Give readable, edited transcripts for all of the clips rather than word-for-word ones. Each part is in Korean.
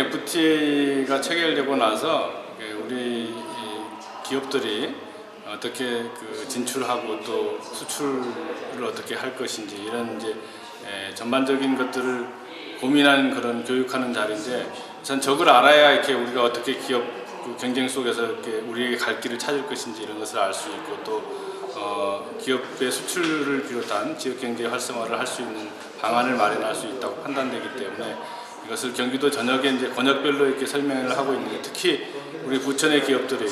FTA가 체결되고 나서 우리 기업들이 어떻게 진출하고 또 수출을 어떻게 할 것인지 이런 이제 전반적인 것들을 고민하는 그런 교육하는 자리인데, 우선 저걸 알아야 이렇게 우리가 어떻게 기업 경쟁 속에서 이렇게 우리에게 갈 길을 찾을 것인지 이런 것을 알 수 있고, 또 기업의 수출을 비롯한 지역 경제 활성화를 할 수 있는 방안을 마련할 수 있다고 판단되기 때문에 이것을 경기도 전역에 이제 권역별로 이렇게 설명을 하고 있는데, 특히 우리 부천의 기업들이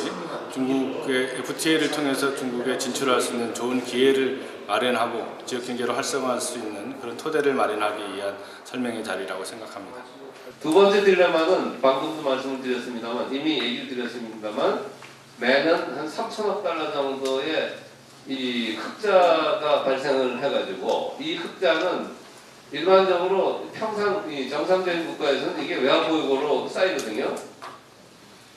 중국의 FTA를 통해서 중국에 진출할 수 있는 좋은 기회를 마련하고 지역 경제로 활성화할 수 있는 그런 토대를 마련하기 위한 설명의 자리라고 생각합니다. 두 번째 딜레마는 방금도 말씀을 드렸습니다만, 이미 얘기를 드렸습니다만, 매년 한 3천억 달러 정도의 이 흑자가 발생을 해가지고, 이 흑자는 일반적으로 평상 정상적인 국가에서는 이게 외환보유고로 쌓이거든요.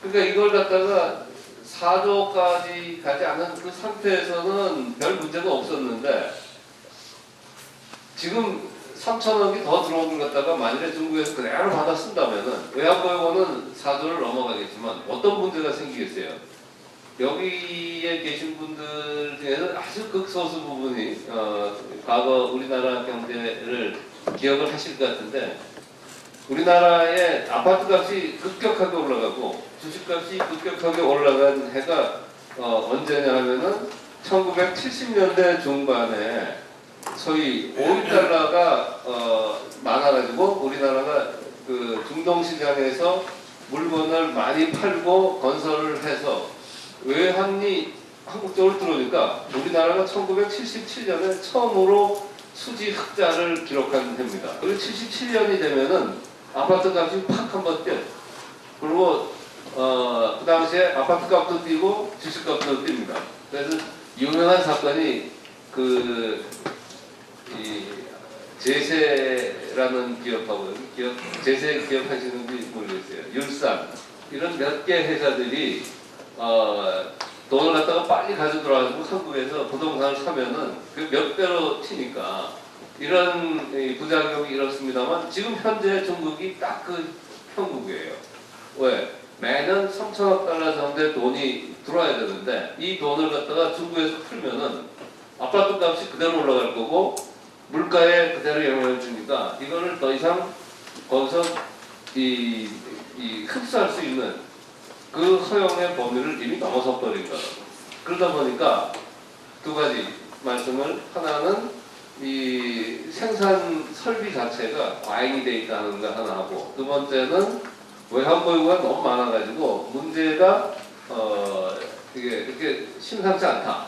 그러니까 이걸 갖다가 4조까지 가지 않은 그 상태에서는 별 문제가 없었는데, 지금 3천억이 더 들어온 걸 갖다가 만일에 중국에서 그대로 받아 쓴다면은 외환보유고는 4조를 넘어가겠지만 어떤 문제가 생기겠어요? 여기에 계신 분들 중에는 아주 극소수 부분이 과거 우리나라 경제를 기억을 하실 것 같은데, 우리나라의 아파트 값이 급격하게 올라가고 주식값이 급격하게 올라간 해가 언제냐 하면은 1970년대 중반에 소위 5달러가 많아가지고 우리나라가 그 중동시장에서 물건을 많이 팔고 건설을 해서 외환이 한국 쪽으로 들어오니까 우리나라가 1977년에 처음으로 수지 흑자를 기록한 해입니다. 그리고 77년이 되면은 아파트 값이 팍 한번 뛰어요. 그리고 그 당시에 아파트 값도 뛰고 주식 값도 뜁니다. 그래서 유명한 사건이 이 제세라는 기업하고 제세 기업하시는지 모르겠어요. 율산 이런 몇 개 회사들이 돈을 갖다가 빨리 가져들어가지고 한국에서 부동산을 사면은 그 몇 배로 튀니까 이런 부작용이 이렇습니다만, 지금 현재 중국이 딱 그 형국이에요. 왜? 매년 3천억 달러 정도의 돈이 들어와야 되는데, 이 돈을 갖다가 중국에서 풀면은 아파트 값이 그대로 올라갈 거고 물가에 그대로 영향을 주니까 이거를 더 이상 거기서 흡수할 수 있는 그 허용의 범위를 이미 넘어서 버린 거예요. 그러다 보니까 두 가지 말씀을, 하나는 이 생산 설비 자체가 과잉이 돼 있다는 거 하나 하고, 두 번째는 외환보유고가 너무 많아가지고 문제가 이게 이렇게 심상치 않다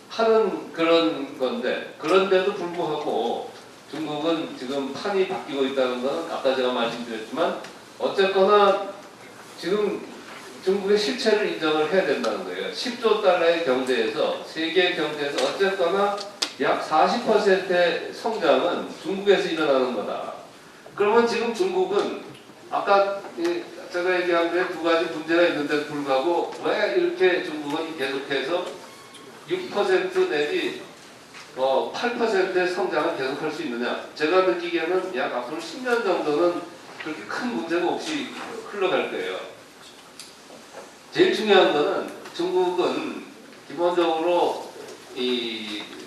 하는 그런 건데, 그런데도 불구하고 중국은 지금 판이 바뀌고 있다는 것은 아까 제가 말씀드렸지만 어쨌거나 지금 중국의 실체를 인정을 해야 된다는 거예요. 10조 달러의 경제에서, 세계 경제에서 어쨌거나 약 40%의 성장은 중국에서 일어나는 거다. 그러면 지금 중국은 아까 제가 얘기한 데 두 가지 문제가 있는데도 불구하고 왜 이렇게 중국은 계속해서 6% 내지 8%의 성장을 계속할 수 있느냐? 제가 느끼기에는 약 앞으로 10년 정도는 그렇게 큰 문제가 없이 흘러갈 거예요. 제일 중요한 거는 중국은 기본적으로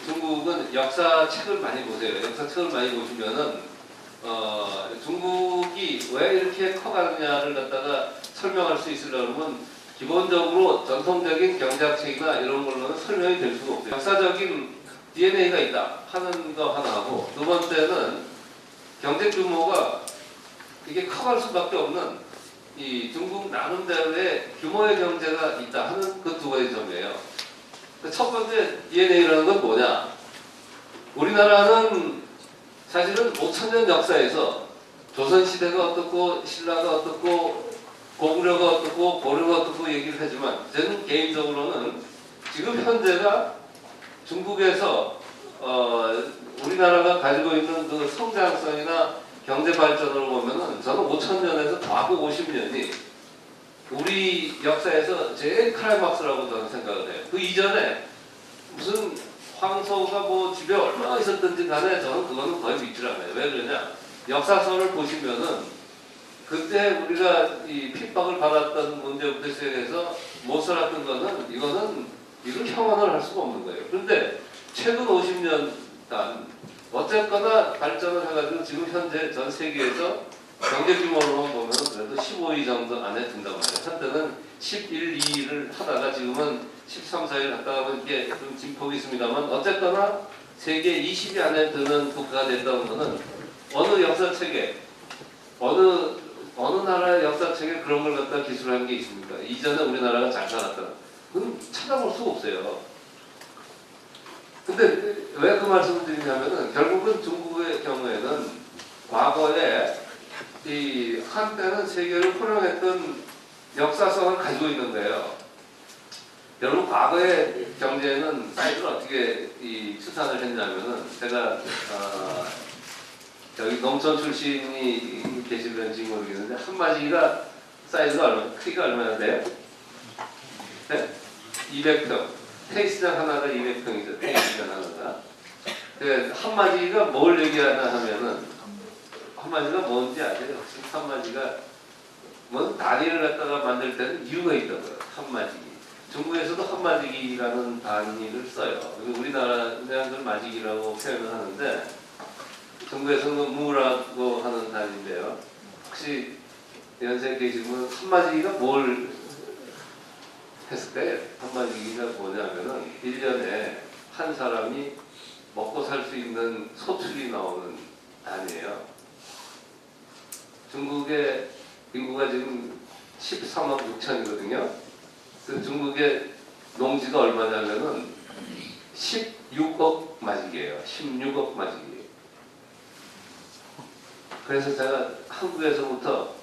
중국은 역사책을 많이 보세요. 역사책을 많이 보시면은 중국이 왜 이렇게 커가느냐를 갖다가 설명할 수 있으려면 기본적으로 전통적인 경제학책이나 이런 걸로는 설명이 될 수가 없어요. 역사적인 DNA가 있다 하는 거 하나 하고, 두 번째는 경제 규모가 이게 커갈 수밖에 없는 이 중국 나름대로의 규모의 경제가 있다 하는 그 두 가지 점이에요. 첫 번째 DNA라는 건 뭐냐? 우리나라는 사실은 5천년 역사에서 조선시대가 어떻고 신라가 어떻고 고구려가 어떻고 고려가 어떻고 얘기를 하지만, 저는 개인적으로는 지금 현재가 중국에서 우리나라가 가지고 있는 그 성장성이나 경제 발전으로 보면은 저는 5천년에서 과거 50년이 우리 역사에서 제일 클라이막스라고 저는 생각을 해요. 그 이전에 무슨 황소가 뭐 집에 얼마나 있었든지 간에 저는 그거는 거의 믿질 않아요. 왜 그러냐? 역사서를 보시면은 그때 우리가 이 핍박을 받았던 문제부터 시작해서 못 살았던 거는 이건 형언을 할 수가 없는 거예요. 그런데 최근 50년간 어쨌거나 발전을 해가지고 지금 현재 전 세계에서 경제 규모로만 보면 그래도 15위 정도 안에 든단 말이에요. 한때는 11, 2위를 하다가 지금은 13, 4위를 갔다가 하면 이게 좀 진폭이 있습니다만 어쨌거나 세계 20위 안에 드는 국가가 됐다는 것은 어느 역사책에 어느 나라의 역사책에 그런 걸 갖다 기술한 게 있습니까? 이전에 우리나라가 잘 살았다. 그건 찾아볼 수가 없어요. 근데 왜 그 말씀을 드리냐면은 결국은 중국의 경우에는 과거에 이 한때는 세계를 호령했던 역사성을 가지고 있는 거예요. 여러분 과거의 경제는 사이즈를 어떻게 이 추산을 했냐면은 제가 여기 농촌 출신이 계시는지 모르겠는데 한마디가 사이즈가 얼마, 크기가 얼마나 돼요? 네? 200평. 테이스장 하나가 200평이죠. 테이스장 하나가. 한마디가 뭘 얘기하나 하면은 한마디가 뭔지 아세요? 혹시 한마디가 뭐 다리를 갖다가 만들 때는 이유가 있다고요. 한마디기. 중국에서도 한마디기라는 단위를 써요. 우리나라는 그걸 마디기라고 표현을 하는데 중국에서는 무라고 하는 단위인데요. 혹시 연세 계신 분 한마디기가 뭘 했을까요? 한마디기가 뭐냐면은 1년에 한 사람이 먹고 살 수 있는 소출이 나오는 단위예요. 중국의 인구가 지금 13억 6천이거든요. 그 중국의 농지가 얼마냐면은 16억 마지기예요. 16억 마지기. 그래서 제가 한국에서부터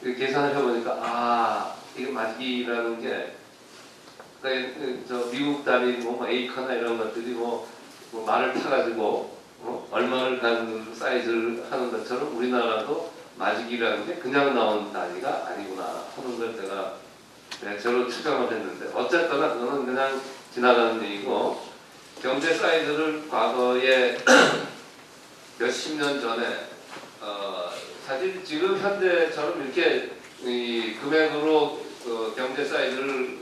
계산을 해보니까 이게 마지기라는 게 저 미국 다리 뭐 에이커나 이런 것들이 뭐 말을 타가지고 얼마를 간 사이즈를 하는 것처럼 우리나라도 마지기라는 게 그냥 나온 단위가 아니구나 하는 걸 제가 저로 추정을 했는데 어쨌거나 그거는 그냥 지나가는 얘기고 경제 사이즈를 과거에 몇십 년 전에 사실 지금 현재처럼 이렇게 이 금액으로 경제 사이즈를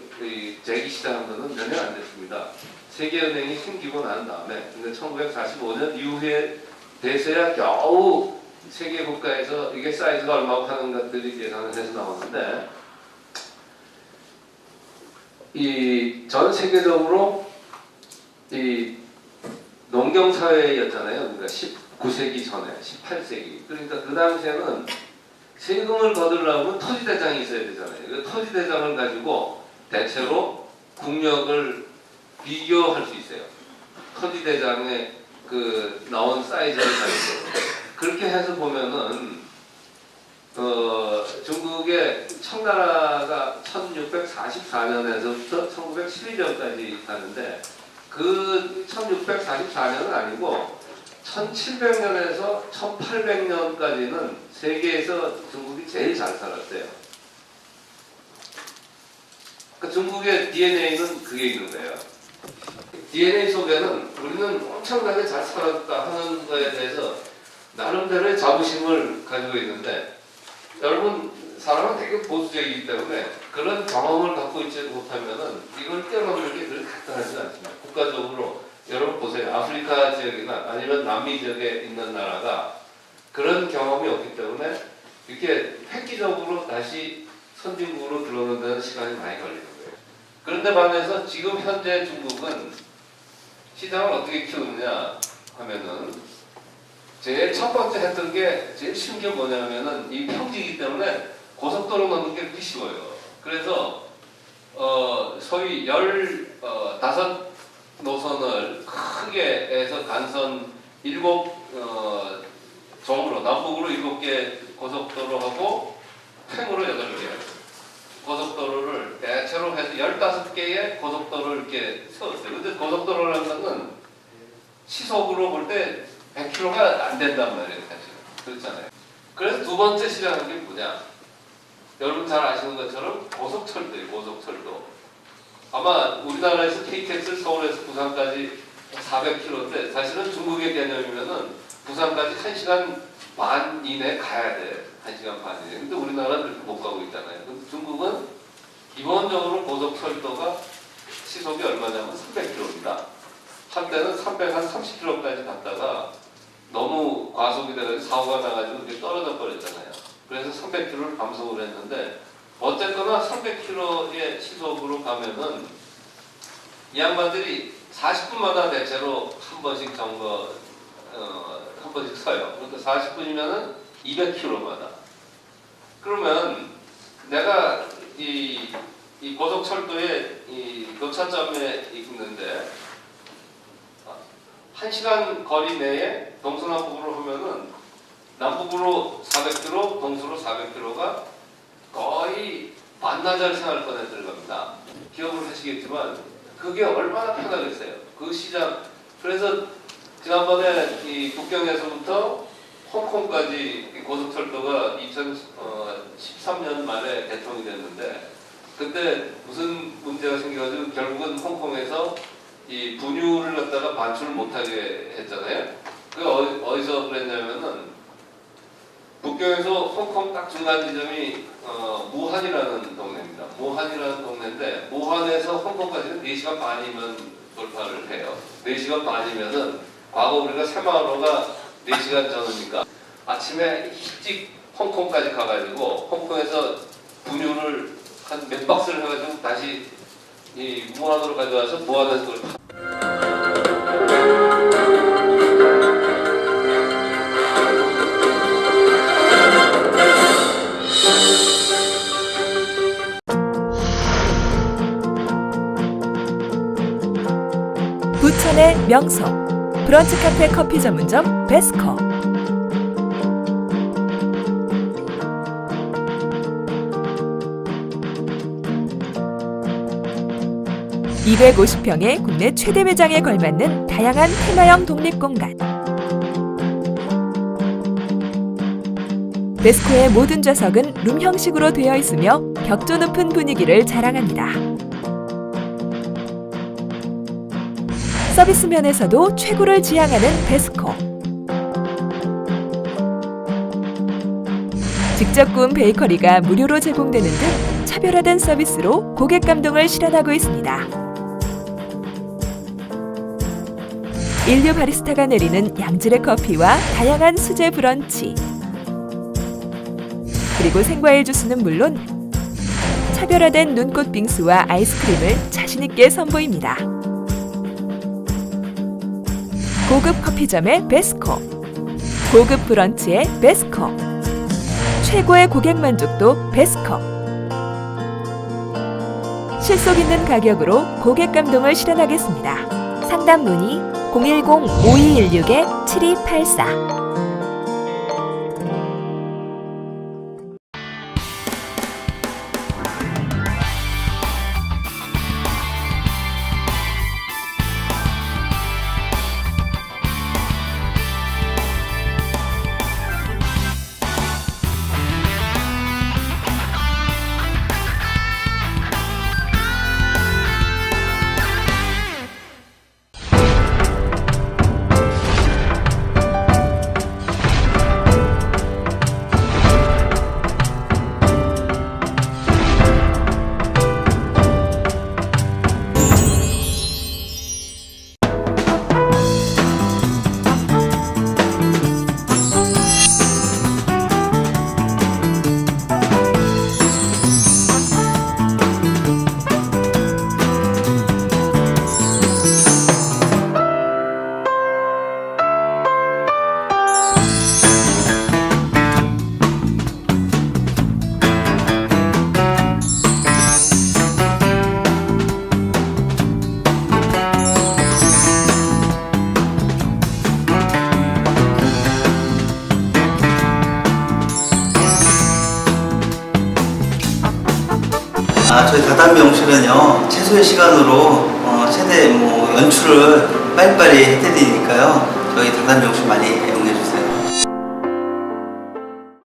재기 시작한 것은 몇 년 안 됐습니다. 세계은행이 생기고 난 다음에 근데 1945년 이후에 돼서야 겨우 세계 국가에서 이게 사이즈가 얼마고 하는 것들이 계산을 해서 나오는데 이 전 세계적으로 이 농경 사회였잖아요. 그러니까 19세기 전에 18세기 그러니까 그 당시에는 세금을 거두려면 토지대장이 있어야 되잖아요. 그 토지대장을 가지고 대체로 국력을 비교할 수 있어요. 토지대장의 그 나온 사이즈를 가지고 그렇게 해서 보면은 중국의 청나라가 1644년에서부터 1912년까지 가는데 그 1644년은 아니고 1700년에서 1800년까지는 세계에서 중국이 제일 잘 살았어요. 그러니까 중국의 DNA는 그게 있는 거예요. DNA 속에는 우리는 엄청나게 잘 살았다 하는 거에 대해서 나름대로의 자부심을 가지고 있는데 여러분 사람은 되게 보수적이기 때문에 그런 경험을 갖고 있지 못하면은 이걸 뛰어넘는 게 그렇게 간단하지는 않습니다. 국가적으로 여러분 보세요. 아프리카 지역이나 아니면 남미 지역에 있는 나라가 그런 경험이 없기 때문에 이렇게 획기적으로 다시 선진국으로 들어오는 데는 시간이 많이 걸리는 거예요. 그런데 반해서 지금 현재 중국은 시장을 어떻게 키우느냐 하면은 제일 첫 번째 했던 게 제일 쉬운 게 뭐냐면은 이 평지이기 때문에 고속도로 넣는 게 그렇게 쉬워요. 그래서 소위 15노선을 크게 해서 단선 7종으로 남북으로 7개 고속도로하고 횡으로 8개 고속도로를 대체로 해서 15개의 고속도로를 이렇게 세웠어요. 근데 고속도로라는 것은 시속으로 볼 때 100km가 안 된단 말이에요, 사실. 그렇잖아요. 그래서 두 번째 시작한 게 뭐냐? 여러분 잘 아시는 것처럼 고속철도예요, 고속철도. 아마 우리나라에서 KTX를 서울에서 부산까지 400km인데 사실은 중국의 개념이면은 부산까지 1시간 반 이내에 가야 돼. 1시간 반이에요. 근데 우리나라는 그렇게 못 가고 있잖아요. 근데 중국은 기본적으로 고속철도가 시속이 얼마냐면 300km입니다. 한때는 330km까지 갔다가 너무 과속이 돼가지고 사고가 나가지고 이렇게 떨어져 버렸잖아요. 그래서 300km를 감속을 했는데 어쨌거나 300km의 시속으로 가면은 이 양반들이 40분마다 대체로 한 번씩 점거, 한 번씩 서요. 그러니까 40분이면은 200km마다. 그러면 내가 이 고속철도에 이 교차점에 있는데 1시간 거리 내에 동서남북으로 하면은 남북으로 400km, 동서로 400km가 거의 반나절 생활권에 들어갑니다. 기억을 하시겠지만 그게 얼마나 편하겠어요. 그 시장. 그래서 지난번에 이 북경에서부터 홍콩까지 고속철도가 2013년 말에 개통이 됐는데 그때 무슨 문제가 생겨가지고 결국은 홍콩에서 이 분유를 갖다가 반출을 못하게 했잖아요. 그 어디서 그랬냐면은 북경에서 홍콩 딱 중간 지점이 무한이라는 동네입니다. 무한이라는 동네인데 무한에서 홍콩까지는 4시간 반이면 돌파를 해요. 4시간 반이면은 과거 우리가 새마을호가 4시간 전후니까 아침에 일찍 홍콩까지 가가지고 홍콩에서 분유를 한 몇 박스를 해가지고 다시 이 무한으로 가져와서 무한에서 그걸 부천의 명소 브런치 카페 커피 전문점 베스커. (250평의) 국내 최대 매장에 걸맞는 다양한 테마형 독립공간. 베스코의 모든 좌석은 룸 형식으로 되어 있으며 격조 높은 분위기를 자랑합니다. 서비스 면에서도 최고를 지향하는 베스코. 직접 구운 베이커리가 무료로 제공되는 등 차별화된 서비스로 고객 감동을 실현하고 있습니다. 인류 바리스타가 내리는 양질의 커피와 다양한 수제 브런치, 그리고 생과일 주스는 물론 차별화된 눈꽃 빙수와 아이스크림을 자신있게 선보입니다. 고급 커피점의 베스코, 고급 브런치의 베스코, 최고의 고객 만족도 베스코. 실속 있는 가격으로 고객 감동을 실현하겠습니다. 상담 문의 010-5216-7284. 저희 다단미용실은요 최소의 시간으로 최대 연출을 빨리빨리 해드리니까요 저희 다단미용실 많이